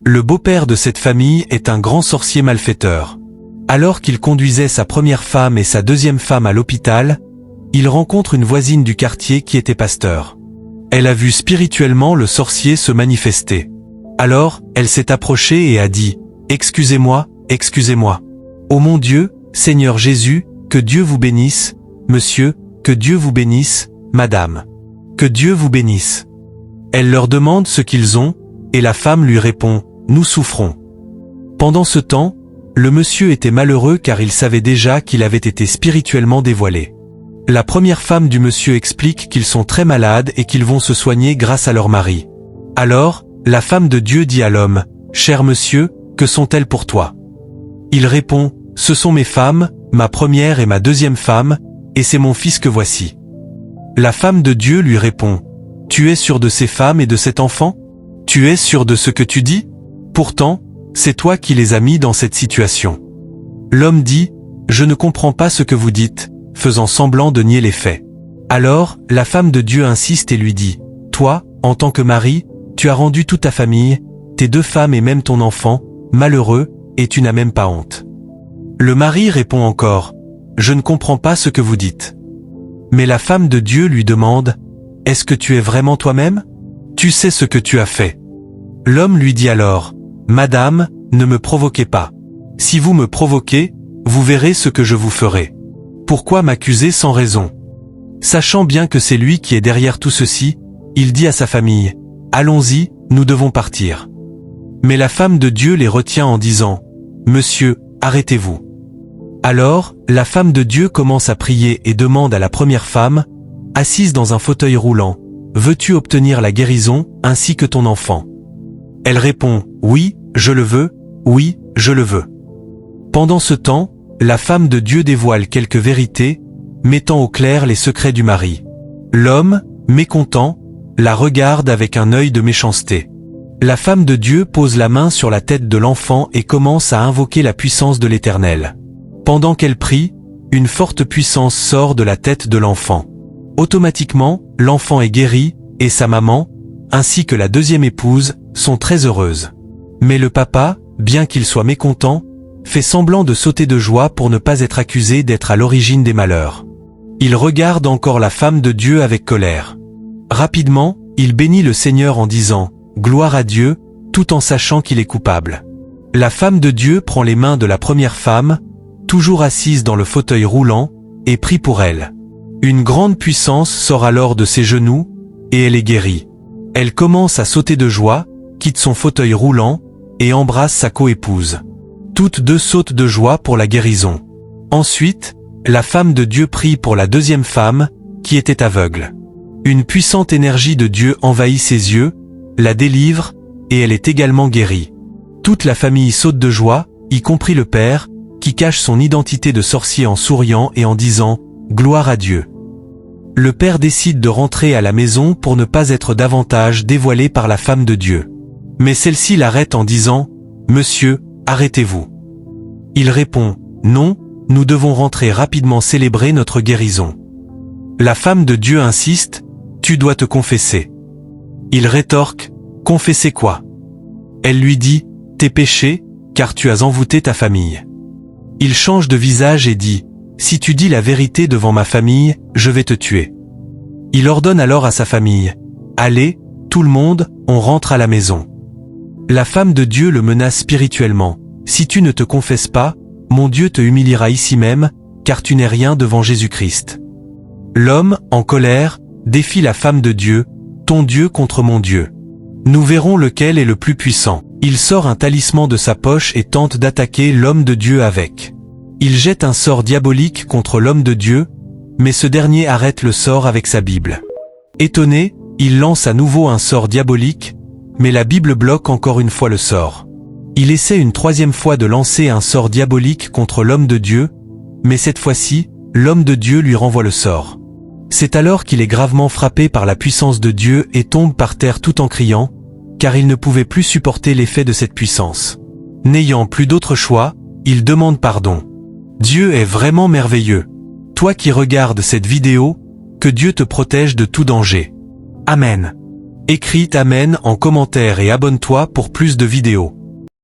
Le beau-père de cette famille est un grand sorcier malfaiteur. Alors qu'il conduisait sa première femme et sa deuxième femme à l'hôpital, il rencontre une voisine du quartier qui était pasteur. Elle a vu spirituellement le sorcier se manifester. Alors, elle s'est approchée et a dit « Excusez-moi, excusez-moi. Ô mon Dieu, Seigneur Jésus, que Dieu vous bénisse, monsieur, que Dieu vous bénisse, madame. Que Dieu vous bénisse. » Elle leur demande ce qu'ils ont, et la femme lui répond « Nous souffrons. » Pendant ce temps, le monsieur était malheureux car il savait déjà qu'il avait été spirituellement dévoilé. La première femme du monsieur explique qu'ils sont très malades et qu'ils vont se soigner grâce à leur mari. Alors, la femme de Dieu dit à l'homme « Cher monsieur, que sont-elles pour toi ?» Il répond « Ce sont mes femmes, ma première et ma deuxième femme, et c'est mon fils que voici. » La femme de Dieu lui répond « Tu es sûr de ces femmes et de cet enfant? Tu es sûr de ce que tu dis? Pourtant, c'est toi qui les as mis dans cette situation. » L'homme dit « Je ne comprends pas ce que vous dites », faisant semblant de nier les faits. Alors, la femme de Dieu insiste et lui dit « Toi, en tant que mari, tu as rendu toute ta famille, tes 2 femmes et même ton enfant, malheureux, et tu n'as même pas honte. » Le mari répond encore « Je ne comprends pas ce que vous dites. » Mais la femme de Dieu lui demande « Est-ce que tu es vraiment toi-même? Tu sais ce que tu as fait. » L'homme lui dit alors « Madame, ne me provoquez pas. Si vous me provoquez, vous verrez ce que je vous ferai. Pourquoi m'accuser sans raison? » Sachant bien que c'est lui qui est derrière tout ceci, il dit à sa famille « Allons-y, nous devons partir. » Mais la femme de Dieu les retient en disant « Monsieur, arrêtez-vous. » Alors, la femme de Dieu commence à prier et demande à la première femme, assise dans un fauteuil roulant, « Veux-tu obtenir la guérison, ainsi que ton enfant? » Elle répond « Oui, je le veux, oui, je le veux. » Pendant ce temps, la femme de Dieu dévoile quelques vérités, mettant au clair les secrets du mari. L'homme, mécontent, la regarde avec un œil de méchanceté. La femme de Dieu pose la main sur la tête de l'enfant et commence à invoquer la puissance de l'Éternel. Pendant qu'elle prie, une forte puissance sort de la tête de l'enfant. Automatiquement, l'enfant est guéri, et sa maman, ainsi que la deuxième épouse, sont très heureuses. Mais le papa, bien qu'il soit mécontent, fait semblant de sauter de joie pour ne pas être accusé d'être à l'origine des malheurs. Il regarde encore la femme de Dieu avec colère. Rapidement, il bénit le Seigneur en disant « Gloire à Dieu », tout en sachant qu'il est coupable. La femme de Dieu prend les mains de la première femme, toujours assise dans le fauteuil roulant, et prie pour elle. Une grande puissance sort alors de ses genoux, et elle est guérie. Elle commence à sauter de joie, quitte son fauteuil roulant, et embrasse sa coépouse. Toutes 2 sautent de joie pour la guérison. Ensuite, la femme de Dieu prie pour la deuxième femme, qui était aveugle. Une puissante énergie de Dieu envahit ses yeux, la délivre, et elle est également guérie. Toute la famille saute de joie, y compris le père, qui cache son identité de sorcier en souriant et en disant « Gloire à Dieu ». Le père décide de rentrer à la maison pour ne pas être davantage dévoilé par la femme de Dieu. Mais celle-ci l'arrête en disant « Monsieur, arrêtez-vous. » Il répond « Non, nous devons rentrer rapidement célébrer notre guérison. » La femme de Dieu insiste « Tu dois te confesser. » Il rétorque « Confesser quoi ?» Elle lui dit « Tes péchés, car tu as envoûté ta famille. » Il change de visage et dit « Si tu dis la vérité devant ma famille, je vais te tuer. » Il ordonne alors à sa famille « Allez, tout le monde, on rentre à la maison. » La femme de Dieu le menace spirituellement. « Si tu ne te confesses pas, mon Dieu te humiliera ici même, car tu n'es rien devant Jésus-Christ. » L'homme, en colère, défie la femme de Dieu, « Ton Dieu contre mon Dieu. Nous verrons lequel est le plus puissant. » Il sort un talisman de sa poche et tente d'attaquer l'homme de Dieu avec. Il jette un sort diabolique contre l'homme de Dieu, mais ce dernier arrête le sort avec sa Bible. Étonné, il lance à nouveau un sort diabolique, mais la Bible bloque encore une fois le sort. Il essaie une 3e fois de lancer un sort diabolique contre l'homme de Dieu, mais cette fois-ci, l'homme de Dieu lui renvoie le sort. C'est alors qu'il est gravement frappé par la puissance de Dieu et tombe par terre tout en criant, car il ne pouvait plus supporter l'effet de cette puissance. N'ayant plus d'autre choix, il demande pardon. Dieu est vraiment merveilleux. Toi qui regardes cette vidéo, que Dieu te protège de tout danger. Amen. Écris Amen en commentaire et abonne-toi pour plus de vidéos.